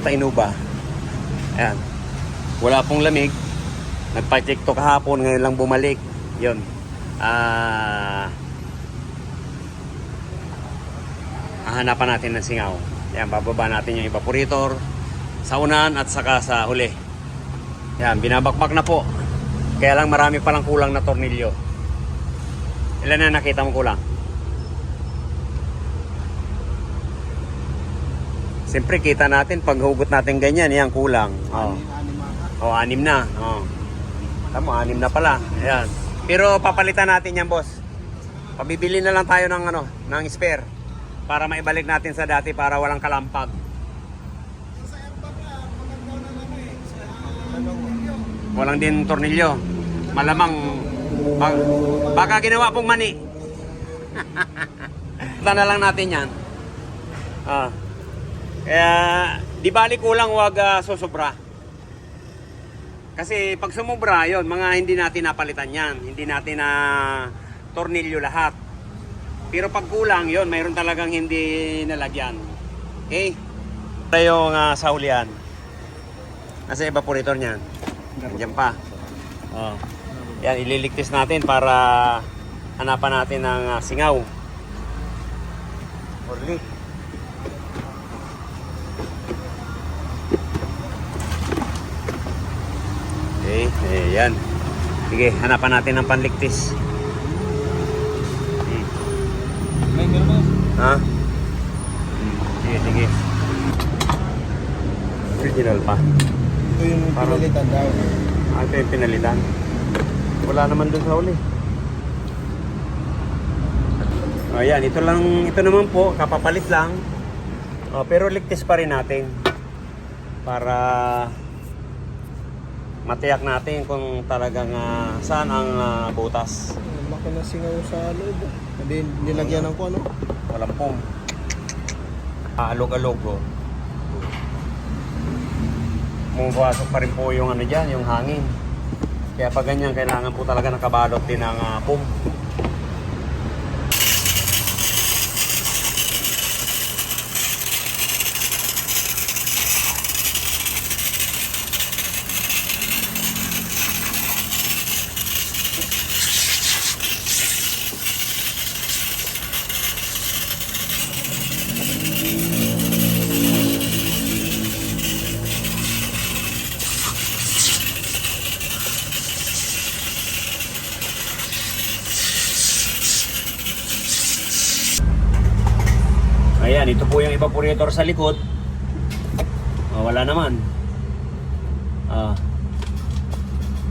Inuba. Ayan. Wala pong lamig. Nagpa-check to kahapon, ngayon lang bumalik. Yun. Hahanapan natin ng singaw. Ayan, bababa natin yung evaporator sa unahan at saka sa huli. Ayan, binabakbak na po. Kaya lang marami palang kulang na tornilyo. Ilan na nakita mo kulang? Siyempre kita natin pag hugot natin ganyan, yan kulang. Oh, 6 na. Oh. Tamo, 6 na pala. Ayan. Pero papalitan natin yan, boss. Pabibili na lang tayo ng ng spare para maibalik natin sa dati para walang kalampag. Walang din tornilyo. Malamang baka ginawa pong mani. Ito na lang natin yan. Kaya di bali kulang, wag susobra. Kasi pag sumobra, yun, mga hindi natin napalitan yan. Hindi natin na tornilyo lahat. Pero pag kulang, yun, mayroon talagang hindi nalagyan. Okay? Ito yung saulian. Nasa evaporator niyan. Diyan pa. Oh. Yan, ililigtis natin para hanapan natin ng singaw. Orly. Okay, ayan. Sige, hanapan natin ng panligtis. May meron na. Ha? Sige, sige. Original pa. Ito yung pinalitan daw. Ito yung pinalitan. Wala naman dun sa uli. Ayan, ito naman po, kapapalit lang. Pero ligtis pa rin natin. Para matiyak natin kung talagang saan ang butas. Laki na singaw sa loob. Hindi nilagyan ng ano. Walang pong. Alog-alog. Mumapasok pa rin po yung dyan, yung hangin. Kaya pag ganyan, kailangan po talaga nakabalot din ng pong. Ayan, ito po yung evaporator sa likod. Wala naman.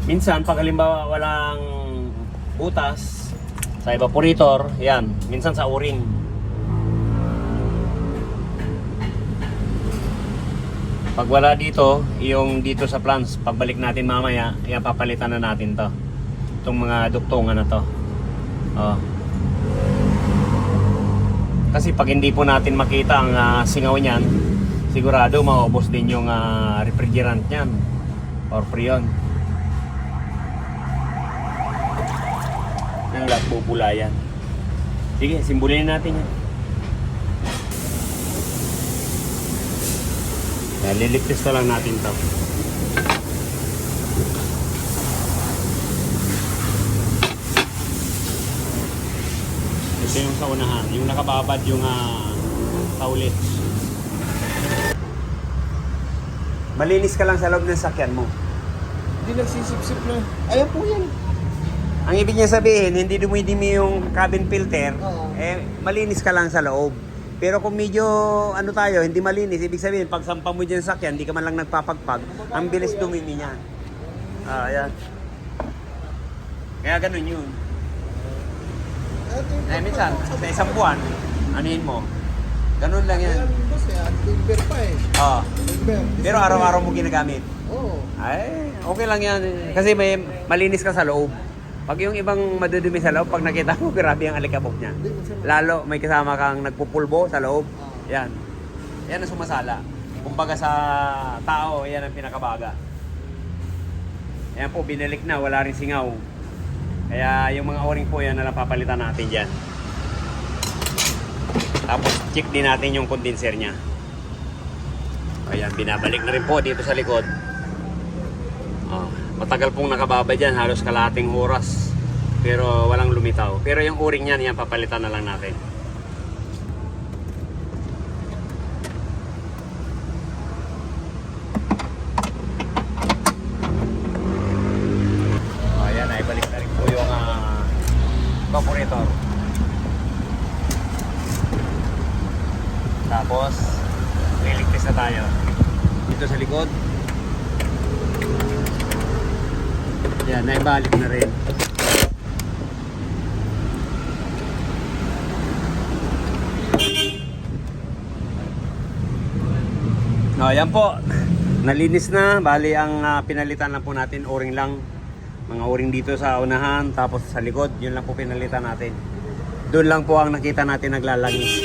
Minsan, pag halimbawa walang butas sa evaporator, yan, minsan sa o-ring. Pag wala dito, yung dito sa plants, pagbalik natin mamaya, yan, papalitan na natin to. Itong mga duktungan na to. Kasi pag hindi po natin makita ang singaw niyan, sigurado maubos din yung refrigerant niyan or freon. Yung lahat bubula yan. Sige, simbulin natin yan. Liligtis na lang natin ito. Ito yung sa unahan, yung nakababad yung taulit. Malinis ka lang sa loob ng sakyan mo. Hindi nagsisip-sip na. Ayan po yan. Ang ibig niya sabihin, hindi dumidimi yung cabin filter, Oo. malinis ka lang sa loob. Pero kung medyo tayo, hindi malinis, ibig sabihin, pag sampa mo dyan sa sakyan, hindi ka man lang nagpapagpag, ang bilis dumimi niyan. Ayan. Kaya ganun yun. Minsan, sa isang buwan, anuhin mo. Ganun lang yan. Timber pa eh. Timber. Pero araw-araw mo ginagamit. Oo. Ay, okay lang yan. Kasi may malinis ka sa loob. Pag yung ibang madudumi sa loob, pag nakita mo, grabe ang alikabok niya. Lalo, may kasama kang nagpupulbo sa loob. Yan. Yan ang sumasala. Kumbaga sa tao, yan ang pinakabaga. Ayan po, binalik na. Wala rin singaw. Kaya yung mga o-ring po yan na lang papalitan natin dyan. Tapos check din natin yung condenser nya. Ayan, binabalik na rin po dito sa likod. Matagal pong nakababa dyan, halos kalahating oras. Pero walang lumitaw. Pero yung o-ring niyan, yan papalitan na lang natin. Ayan, ay balik na rin po yung evaporator. Tapos, liligtas na tayo. Dito sa likod. Yan, naibalik na rin. Ayan po. Nalinis na. Bali, ang pinalitan lang po natin, o-ring lang. Mga o-ring dito sa unahan, tapos sa likod, yun lang po pinalitan natin. Doon lang po ang nakita natin naglalangis.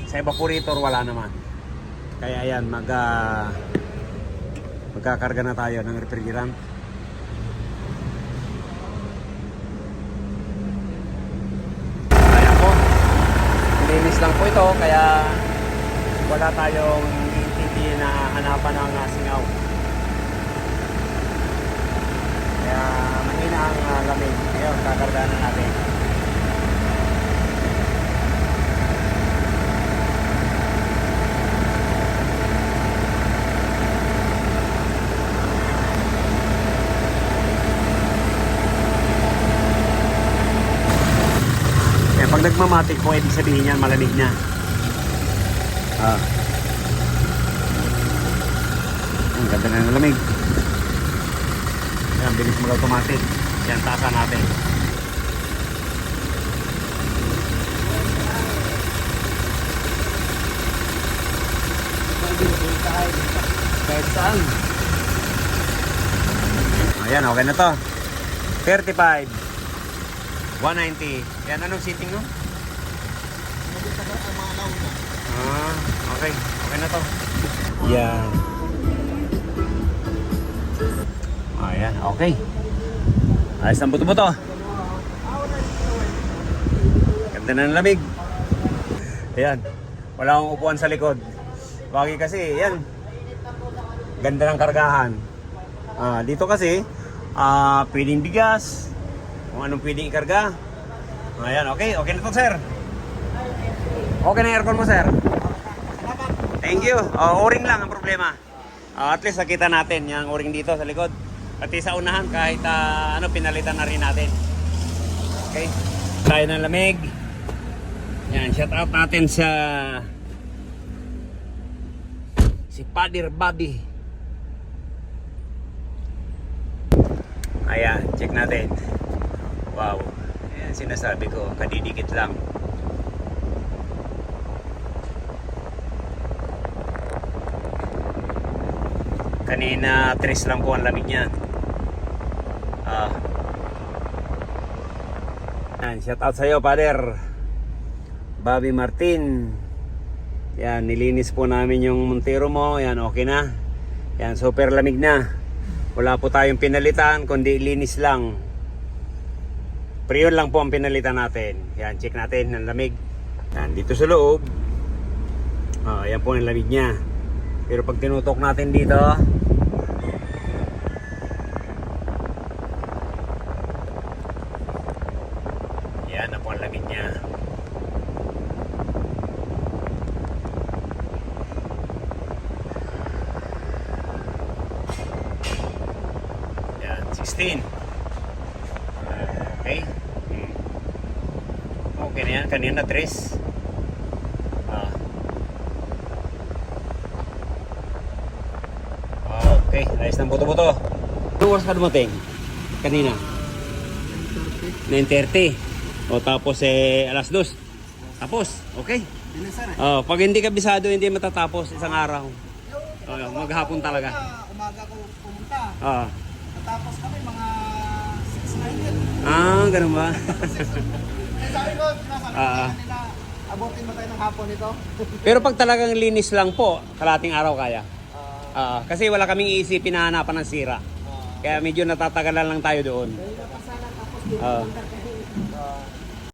Sa evaporator, wala naman. Kaya ayan, magkakarga na tayo ng refrigerant. Ayan po. Linis lang po ito, kaya wala tayong hindi na hanapan ng singaw. Kaya mahina ang lamig. Kaya kakarga na natin. Pag nagmamatic po, ibig sabihin yan, malamig na. Ang ganda na ng lamig. Yan, bilis mag-automatic. Yan, taasan natin. Kahit saan. Ayan, okay na to. 35. 190. Yan, anong seating no? Okay. Okay na to. Yan. Ayan, okay. Ayos ang buto-buto. Ganda na ng lamig. Ayan. Wala akong upuan sa likod. Bagay kasi, yan. Ganda ng kargahan. Dito kasi, pwedeng bigas. Kung anong pwedeng ikarga. Ayan, okay. Okay na to, sir. Okay na aircon mo, sir. Thank you. O-ring lang ang problema. At least nakita natin yung o-ring dito sa likod. Pati sa unahan kahit pinalitan na rin natin. Okay. Tayo ng lamig. Yan, shout out natin sa si Padir Bobby. Ayan, check natin. Wow. Ayan, sinasabi ko, kadidikit lang. Kanina 3 lang po ang lamig niya. Shout out sa iyo, Father Bobby Martin. Yan, nilinis po namin yung Montero mo. Yan, okay na. Yan, super lamig na. Wala po tayong pinalitan, kundi linis lang. Priyon lang po ang pinalitan natin. Yan, check natin ang lamig. Yan, dito sa loob. Yan po ang lamig niya. Pero pag tinutok natin dito, yan na po ang lamig niya. Yan, 16. Okay. Okay na yan. Kanina 3. Okay, ayos ng buto-buto. Anong oras ka dumating? Kanina? 9:30. O tapos alas 2. Tapos, okay. Pag hindi ka bisado, hindi matatapos isang araw. Maghapon talaga. Umaga ko pumunta. Tapos kami mga 6-9. Ganun ba? Sabi ko, nila, abutin mo tayo ng hapon ito. Pero pag talagang linis lang po, kalating araw kaya. Kasi wala kaming iisipin na hanapan ng sira. Kaya medyo natatagalan lang tayo doon.